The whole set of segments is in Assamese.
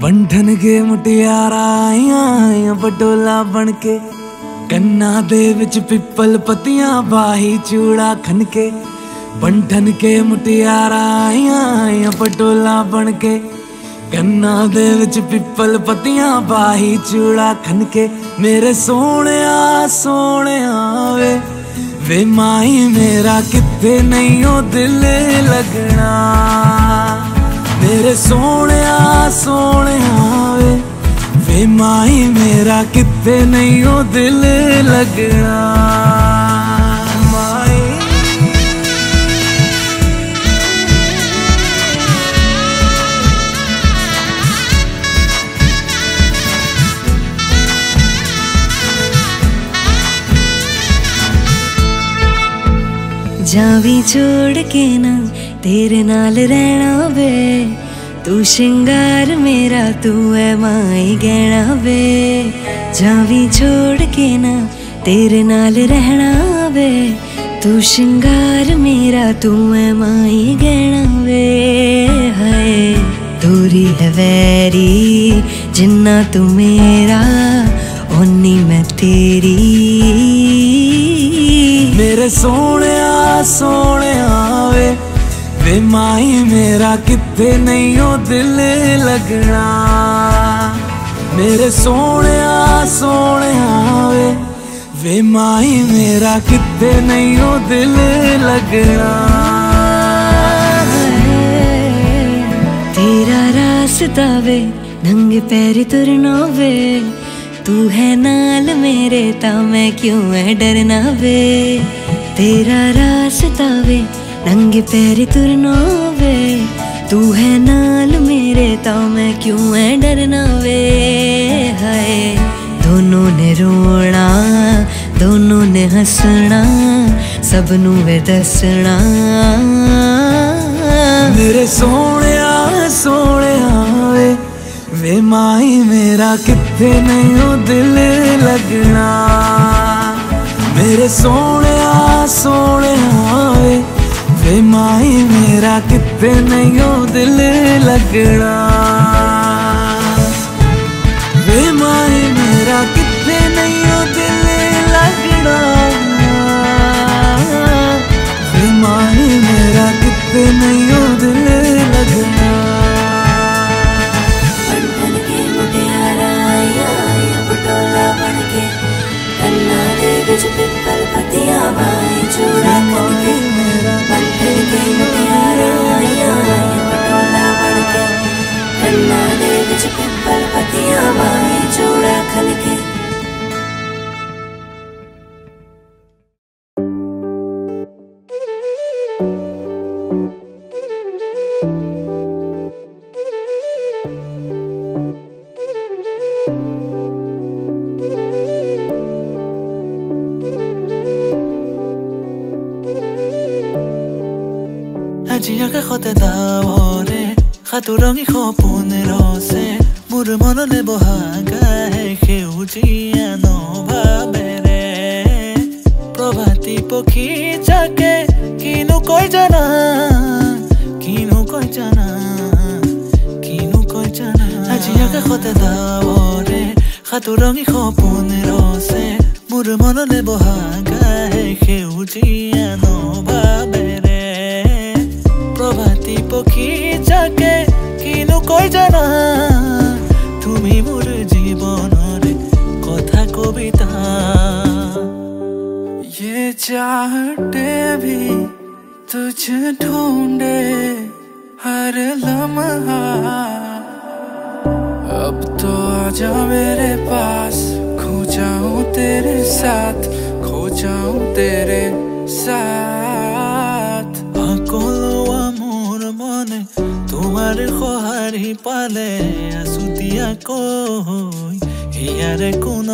बंधन के मुटियारा आइयां पटोला बनके कन्ना दे विच पिपल पत्तियां बाही चूड़ा खनके। बंधन के मुटियारा आइयां पटोला बनके कन्ना दे विच पिपल पत्तियां बाही चूड़ा खनके। मेरे सोहणिया सोहणिया वे माही मेरा किथे नहीं ओ दिल लगना। मेरे सोहणिया सोहणिया वे माही मेरा किथे नहीं ओ दिल लगना। जावी छोड़ के ना तेरे नाल रहना वे, तू शिंगार मेरा तू है माई गहना वे। जावी छोड़ के ना तेरे नाल रहना वे, तू शिंगार मेरा तू है माई गहना वे। हाय दूरी है वैरी जिन्ना तू मेरा ओनी मैं तेरी। मेरे सोहणिया सोहणिया वे माही मेरा किथे नहीं ओ दिल लगना। मेरे सोहणिया सोहणिया वे माही मेरा किथे नहीं ओ दिल लगना। तेरा रास्ता वे नंगे पैरी तुरना वे, तू है नाल मेरे ता मैं क्यों है डरना वे। तेरा रास्ता वे नंगे पैरी तुरना वे, तू है नाल मेरे ता मैं क्यों है डरना वे। हाय दोनों ने रोना दोनों ने हंसना सबनू वे दसना। मेरे सोहणिया सोहणिया वे माही मेरा किथे नहीं ओ दिल लगना। मेरे सोहणिया सोहणिया वे माही मेरा किथे नहीं ओ दिल लगना। वे माही मेरा किथे नहीं ओ दिल लगना। वे माही मेरा किथे नहीं ओ दिल लगना। पिपल पत्तियां बाई चूड़ा खनके। बंधन के मुटियारा पटोला बनके कन्ना दे विच पिपल पत्तियां बाई चूड़ा खनके। 지역의 헛되다워래 하도랑이 허분을 어세 물을 멀어 내보하가 해우지 않어 바베래 프로바티 포키 작게 기누 거있잖아 기누 거있잖아 기누 거있잖아 지역의 헛되다워래 하도랑이 허분을 어세 물을 멀어 내보하가 해우지 않어 바베래 প্রভাতী পক্ষী যাকে কিনু কই জানা তুমি মোর জীবনের কথা কবিতা। ये चाहते भी तुझे ढूंढे हर लम्हा। अब तो आजा मेरे पास खो जाऊं तेरे साथ खो जाऊं तेरे साथ। তোমার খোহারি পালে আসুতিয়া কই হিয়ারে কোন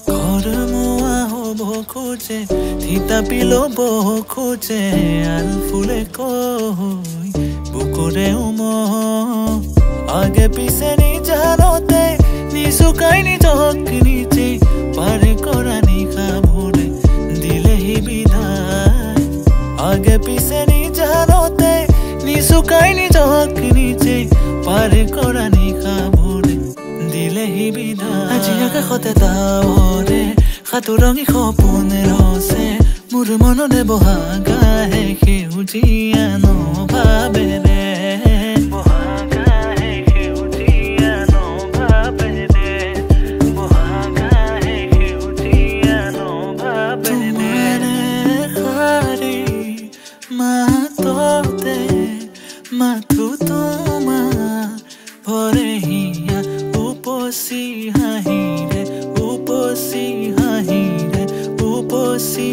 ঘর মোয়া হব খোঁজে থিতা পিলব খোঁজে আর ফুলে কই বুকুরে উম আগে পিছে নি জানতে নি শুকাই নি চোখ নিচে পারে করা নিখা ভরে দিলে হি বিদায়। আগে পিছে নি জানতে নি শুকাই নি চোখ নিচে পাৰি কৰা নিশাবোৰে দিলেহি বিদায় আজি আকাশতে তাৱৰে সাতোৰঙী সপোন ৰচে মোৰ মনতে বহা গাহে সেউজীয়া নভাবেৰে মাথো তোমাৰ ভৰে হিয়া উপচি হাঁহিৰে উপচি হাঁহিৰে উপচি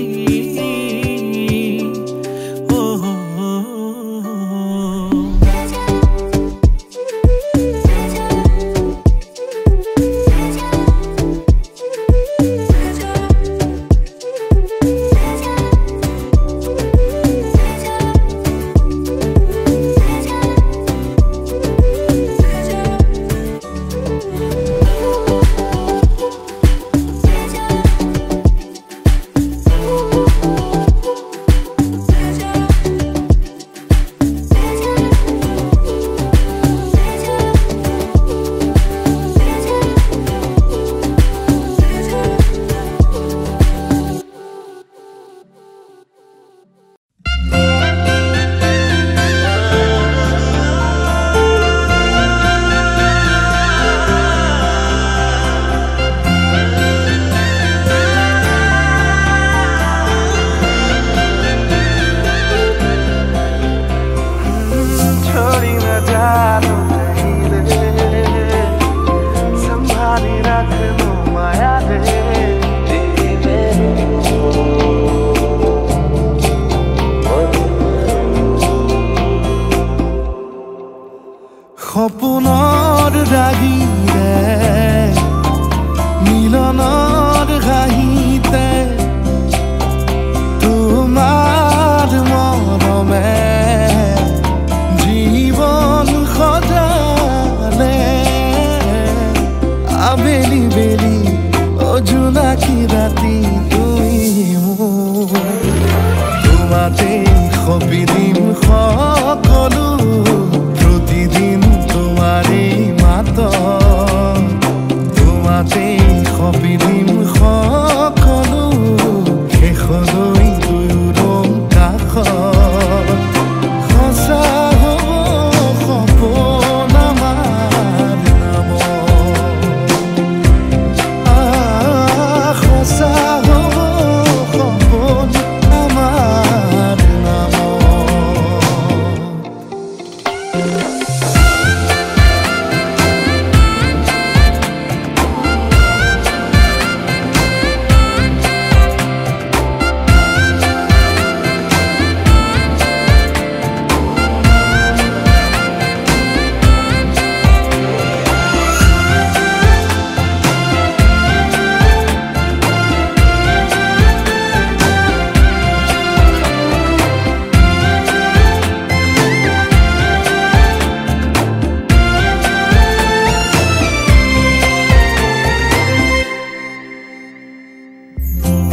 সপোনৰ ৰাগিৰে মিলনৰ হাঁহিতে তোমাৰ মৰমে জীৱন সজালে আবেলি বেলি অজোনাকি ৰাতি তুমি মোৰ তোমাতে সপিদিম সকলো প্ৰতিদিন তোমাৰে মাত তোমাতে সপিদিম সকলো শেষলৈ দুয়োৰং কাষত সঁচা হ'ব সপোন আমাৰ নামত সঁচা হ'ব সপোন আমাৰ নামত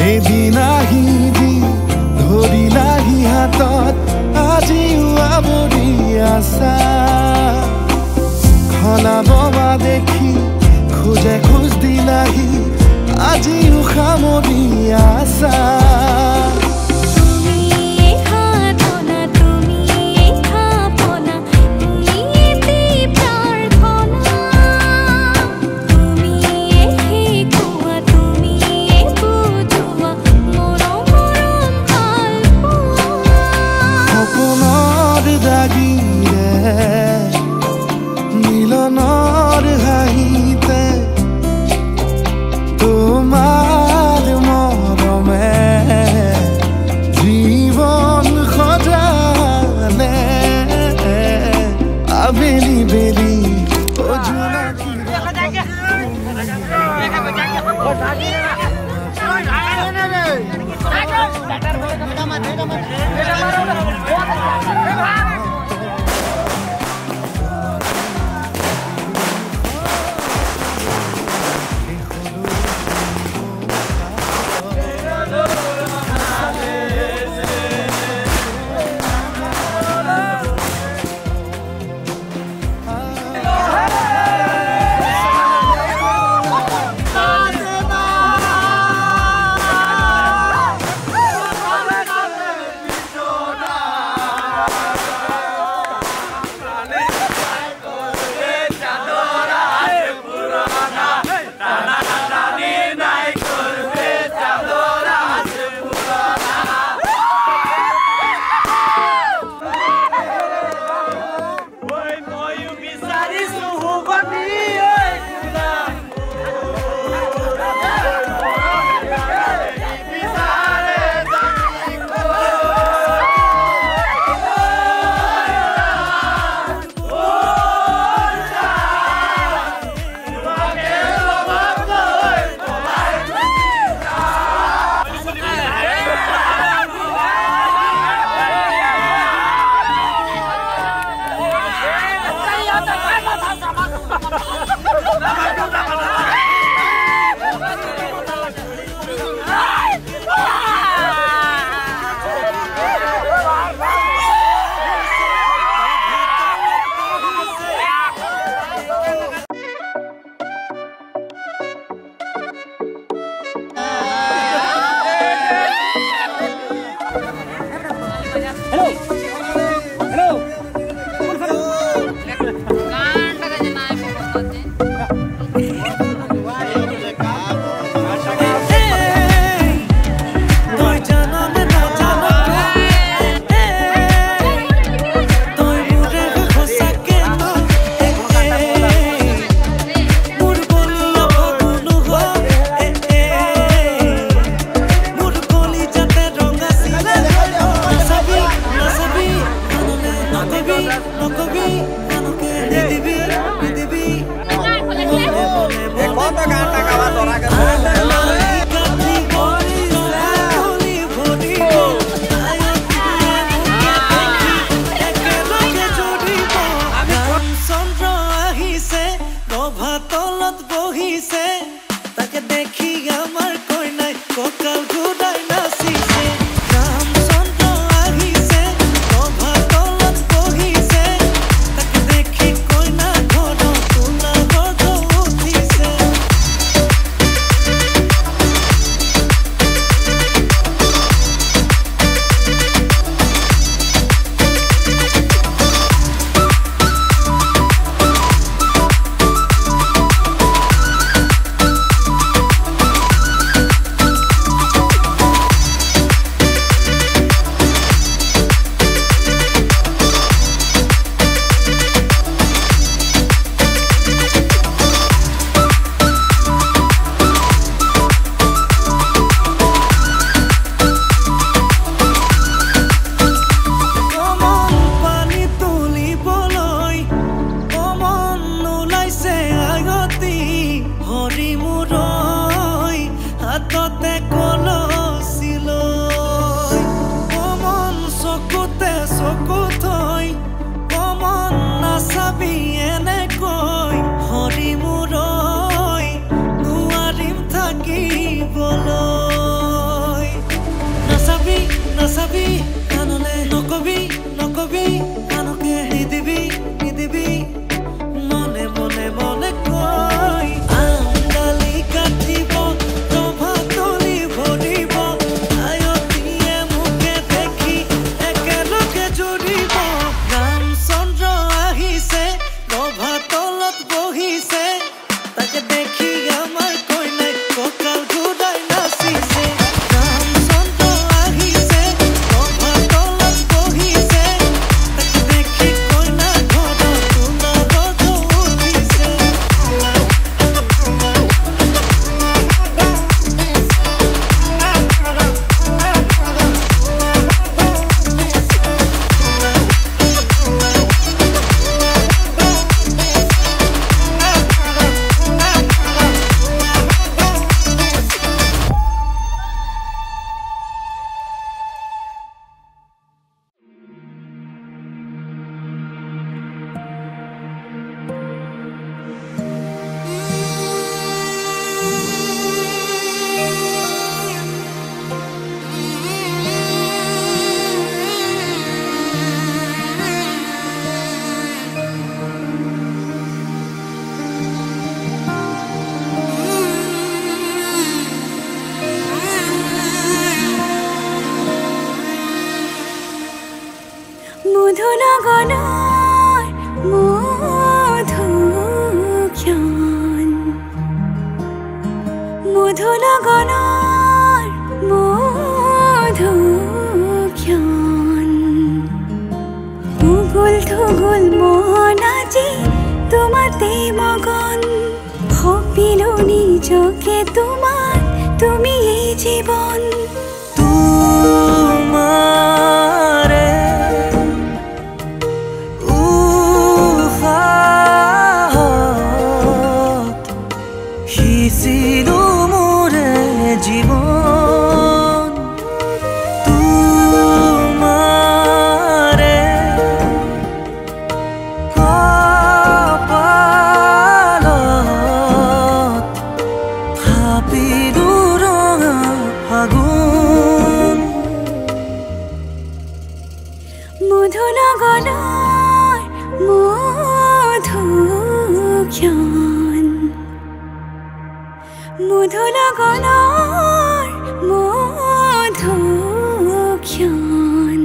এদিন আহিবি ধৰিলাহি হাতত আজিও আৱৰি আছা খলাববা দেখি খোজে খোজ দিলাহি আজিও সামৰি আছা মিলনৰ হাঁহিতে তোমাৰ মৰমে জীৱন সজালে আবেলি বেলি অজোনাকি মধুনগনৰ মধুক্ষণ মধুনগনৰ মধুক্ষণ উগুল থুগুল মন আজি তোমাতে মগন সপিলো নিজকে তোমাক তুমি এই জীৱন তোমাৰে উফাহত সিঁচিলো মোৰে জীৱন তোমাৰে কপালত থাপিলো ৰঙা ফাগুন মধুনগনৰ মধুক্ষণ মধুনগনৰ মধুক্ষণ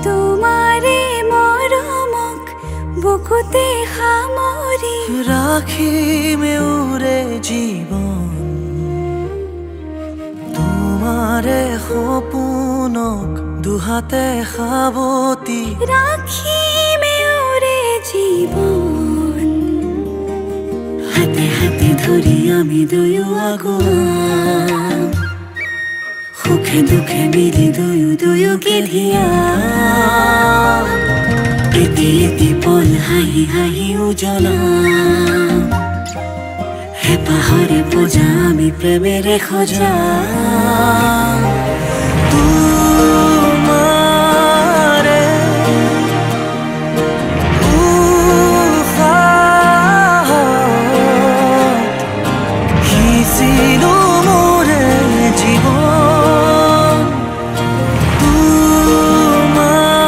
তোমাৰে মৰমক বুকুতে সামৰি ৰাখিমে ওৰে জীবন তোমাৰে সপোনক দুহাতে সাবতি ৰাখিমে ওৰে জীৱন হাতে হাতে ধৰি আমি দুয়ো আগুৱাম সুখে দুখে মিলি দুয়োকে ধিয়াম এটি এটি পল হাঁহি হাঁহি উজ্বলাম হেঁপাহৰে পূজা আমি প্ৰেমেৰে সজাম তোমাৰে উফাহত সিঁচিলো মোৰে জীৱন তোমাৰে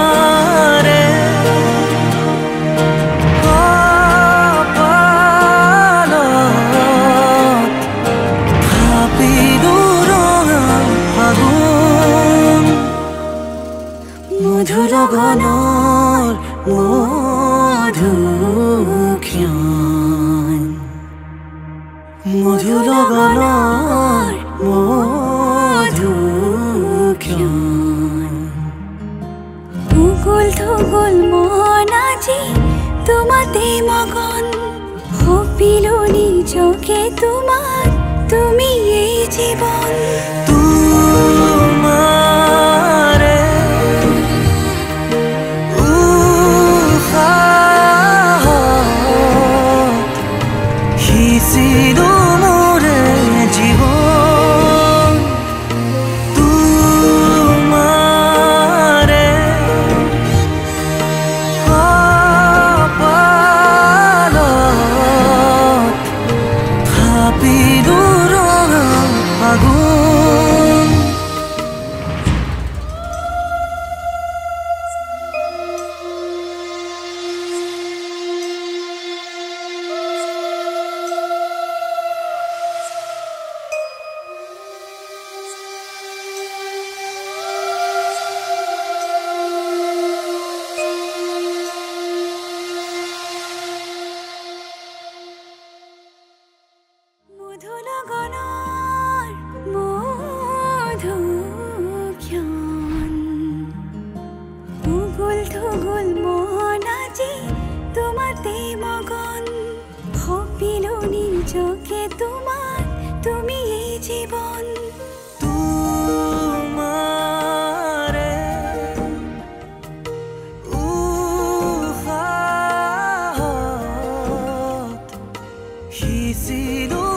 কপালত থাপিলো ৰঙা ফাগুন মধুনগনৰ মধুক্ষণ মধুনগনৰ মধুক্ষণ উগুল থুগুল মন আজি তোমাতে মগন সপিলো নিজকে তোমাক তুমি এই জীৱন তোমাৰে উফাহত সিঁচিলো মোৰে জীৱন তোমাৰে কপালত থাপিলো ৰঙা ফাগুন মধুনগনৰ মধুক্ষণ উগুল থুগুল মন আজি তোমাতে মগন সপিলো নিজকে তোমাক তুমি এই জীৱন তোমাৰে উফাহত সিঁচিলো